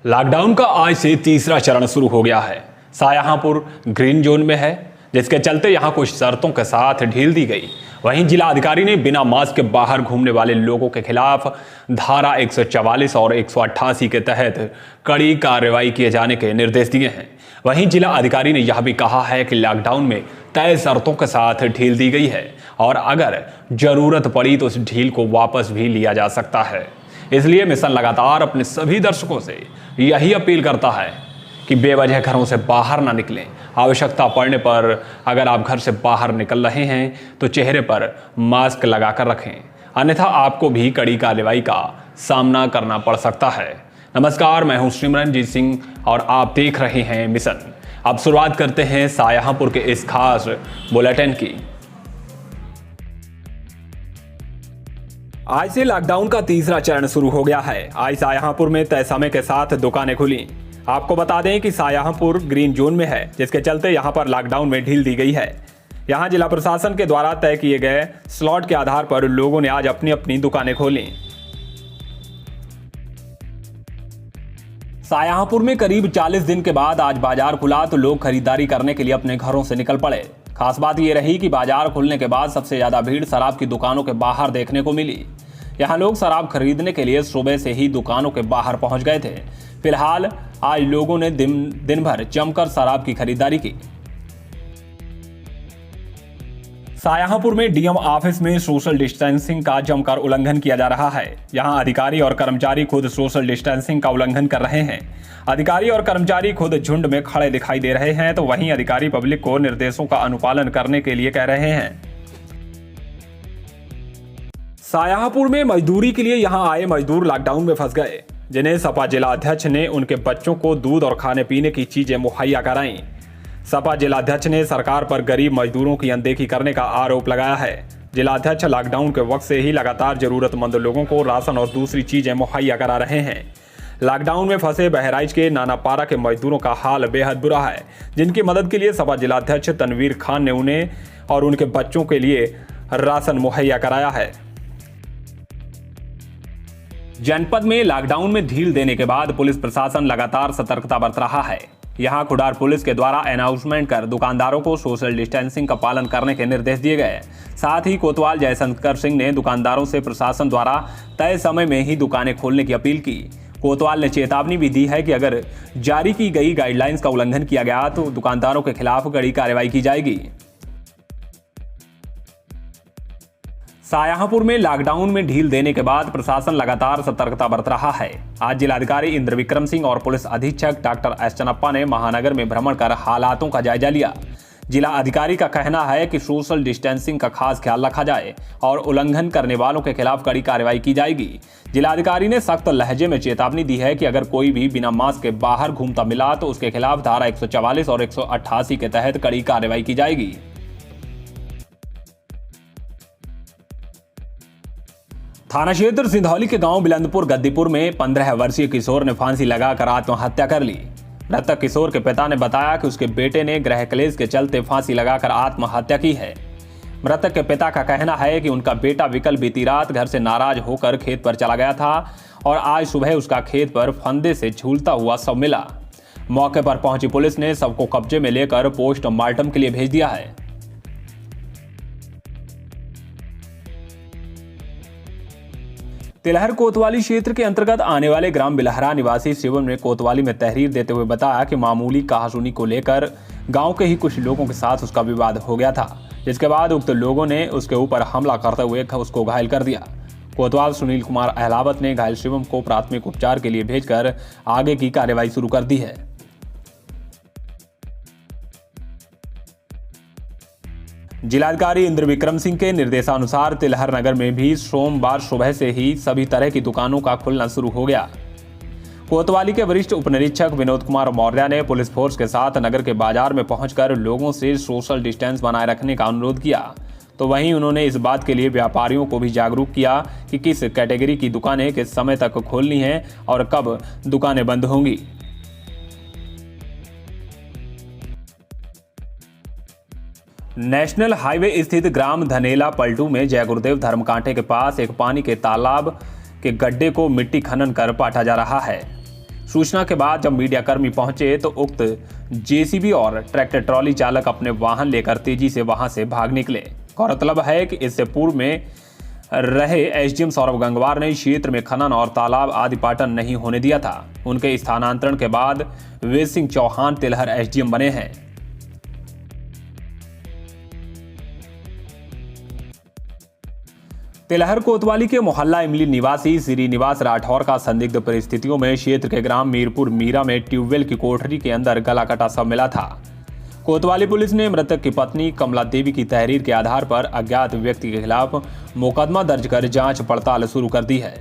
Lockdown का आज से तीसरा चरण शुरू हो गया है। शाहजहांपुर ग्रीन जोन में है, जिसके चलते यहां कुछ शर्तों के साथ ढील दी गई। वहीं जिला अधिकारी ने बिना मास्क के बाहर घूमने वाले लोगों के खिलाफ धारा 144 और 188 के तहत कड़ी कार्रवाई किए जाने के निर्देश दिए हैं। वहीं जिला अधिकारी ने यह भी कहा है कि लॉकडाउन में तय शर्तों के साथ ढील दी गई है और अगर जरूरत पड़ी तो उस ढील को वापस भी लिया जा सकता है। इसलिए मिशन लगातार अपने सभी दर्शकों से यही अपील करता है कि बेवजह घरों से बाहर ना निकलें। आवश्यकता पड़ने पर अगर आप घर से बाहर निकल रहे हैं तो चेहरे पर मास्क लगाकर रखें, अन्यथा आपको भी कड़ी कार्रवाई का सामना करना पड़ सकता है। नमस्कार, मैं हूं सिमरनजीत सिंह और आप देख रहे हैं मिशन। अब शुरुआत करते हैं शाहजहांपुर के इस खास बुलेटिन की। आज से लॉकडाउन का तीसरा चरण शुरू हो गया है। आज शाहजहांपुर में तय समय के साथ दुकानें खुली। आपको बता दें कि शाहजहांपुर ग्रीन जोन में है, जिसके चलते यहां पर लॉकडाउन में ढील दी गई है। यहां जिला प्रशासन के द्वारा तय किए गए स्लॉट के आधार पर लोगों ने आज अपनी अपनी दुकानें खोली। शाहजहांपुर में करीब 40 दिन के बाद आज बाजार खुला तो लोग खरीदारी करने के लिए अपने घरों से निकल पड़े। खास बात यह रही कि बाजार खुलने के बाद सबसे ज्यादा भीड़ शराब की दुकानों के बाहर देखने को मिली। यहां लोग शराब खरीदने के लिए सुबह से ही दुकानों के बाहर पहुंच गए थे। फिलहाल आज लोगों ने दिन भर जमकर शराब की खरीदारी की। शाहजहांपुर में डीएम ऑफिस में सोशल डिस्टेंसिंग का जमकर उल्लंघन किया जा रहा है। यहां अधिकारी और कर्मचारी खुद सोशल डिस्टेंसिंग का उल्लंघन कर रहे हैं। अधिकारी और कर्मचारी खुद झुंड में खड़े दिखाई दे रहे हैं, तो वहीं अधिकारी पब्लिक को निर्देशों का अनुपालन करने के लिए कह रहे हैं। शाहजहांपुर में मजदूरी के लिए यहां आए मजदूर लॉकडाउन में फंस गए, जिन्हें सपा जिला अध्यक्ष ने उनके बच्चों को दूध और खाने पीने की चीजें मुहैया कराईं। सपा जिलाध्यक्ष ने सरकार पर गरीब मजदूरों की अनदेखी करने का आरोप लगाया है। जिलाध्यक्ष लॉकडाउन के वक्त से ही लगातार जरूरतमंद लोगों को राशन और दूसरी चीजें मुहैया करा रहे हैं। लॉकडाउन में फंसे बहराइच के नानापारा के मजदूरों का हाल बेहद बुरा है, जिनकी मदद के लिए सपा जिलाध्यक्ष तनवीर खान ने उन्हें और उनके बच्चों के लिए राशन मुहैया कराया है। जनपद में लॉकडाउन में ढील देने के बाद पुलिस प्रशासन लगातार सतर्कता बरत रहा है। यहां खुडार पुलिस के द्वारा अनाउंसमेंट कर दुकानदारों को सोशल डिस्टेंसिंग का पालन करने के निर्देश दिए गए। साथ ही कोतवाल जयशंकर सिंह ने दुकानदारों से प्रशासन द्वारा तय समय में ही दुकानें खोलने की अपील की। कोतवाल ने चेतावनी भी दी है कि अगर जारी की गई गाइडलाइंस का उल्लंघन किया गया तो दुकानदारों के खिलाफ कड़ी कार्रवाई की जाएगी। शाहजहांपुर में लॉकडाउन में ढील देने के बाद प्रशासन लगातार सतर्कता बरत रहा है। आज जिलाधिकारी इंद्र विक्रम सिंह और पुलिस अधीक्षक डॉक्टर एस चन्नप्पा ने महानगर में भ्रमण कर हालातों का जायजा लिया। जिला अधिकारी का कहना है कि सोशल डिस्टेंसिंग का खास ख्याल रखा जाए और उल्लंघन करने वालों के खिलाफ कड़ी कार्रवाई की जाएगी। जिलाधिकारी ने सख्त लहजे में चेतावनी दी है कि अगर कोई भी बिना मास्क के बाहर घूमता मिला तो उसके खिलाफ धारा 144 और 188 के तहत कड़ी कार्रवाई की जाएगी। थाना क्षेत्र सिंधौली के गांव बिलंदपुर गद्दीपुर में 15 वर्षीय किशोर ने फांसी लगाकर आत्महत्या कर ली। मृतक किशोर के पिता ने बताया कि उसके बेटे ने गृह क्लेश के चलते फांसी लगाकर आत्महत्या की है। मृतक के पिता का कहना है कि उनका बेटा विकल बीती रात घर से नाराज होकर खेत पर चला गया था और आज सुबह उसका खेत पर फंदे से झूलता हुआ शव मिला। मौके पर पहुंची पुलिस ने शव को कब्जे में लेकर पोस्टमार्टम के लिए भेज दिया है। तिलहर कोतवाली क्षेत्र के अंतर्गत आने वाले ग्राम बिलहरा निवासी शिवम ने कोतवाली में तहरीर देते हुए बताया कि मामूली कहासुनी को लेकर गांव के ही कुछ लोगों के साथ उसका विवाद हो गया था, जिसके बाद उक्त लोगों ने उसके ऊपर हमला करते हुए उसको घायल कर दिया। कोतवाल सुनील कुमार अहलावत ने घायल शिवम को प्राथमिक उपचार के लिए भेजकर आगे की कार्रवाई शुरू कर दी है। जिलाधिकारी इंद्र विक्रम सिंह के निर्देशानुसार तिलहर नगर में भी सोमवार सुबह से ही सभी तरह की दुकानों का खुलना शुरू हो गया। कोतवाली के वरिष्ठ उपनिरीक्षक विनोद कुमार मौर्य ने पुलिस फोर्स के साथ नगर के बाजार में पहुंचकर लोगों से सोशल डिस्टेंस बनाए रखने का अनुरोध किया। तो वहीं उन्होंने इस बात के लिए व्यापारियों को भी जागरूक किया कि किस कैटेगरी की दुकानें किस समय तक खोलनी है और कब दुकानें बंद होंगी। नेशनल हाईवे स्थित ग्राम धनेला पलटू में जय गुरुदेव धर्मकांटे के पास एक पानी के तालाब के गड्ढे को मिट्टी खनन कर पाटा जा रहा है। सूचना के बाद जब मीडियाकर्मी पहुंचे तो उक्त जेसीबी और ट्रैक्टर ट्रॉली चालक अपने वाहन लेकर तेजी से वहां से भाग निकले। गौरतलब है कि इससे पूर्व में रहे एसडीएम सौरभ गंगवार ने क्षेत्र में खनन और तालाब आदि पाटन नहीं होने दिया था। उनके स्थानांतरण के बाद वेद सिंह चौहान तिलहर एसडीएम बने हैं। तिलहर कोतवाली के मोहल्ला इमली निवासी श्रीनिवास राठौर का संदिग्ध परिस्थितियों में क्षेत्र के ग्राम मीरपुर मीरा में ट्यूबवेल की कोठरी के अंदर गला कटा शव मिला था। कोतवाली पुलिस ने मृतक की पत्नी कमला देवी की तहरीर के आधार पर अज्ञात व्यक्ति के खिलाफ मुकदमा दर्ज कर जांच पड़ताल शुरू कर दी है।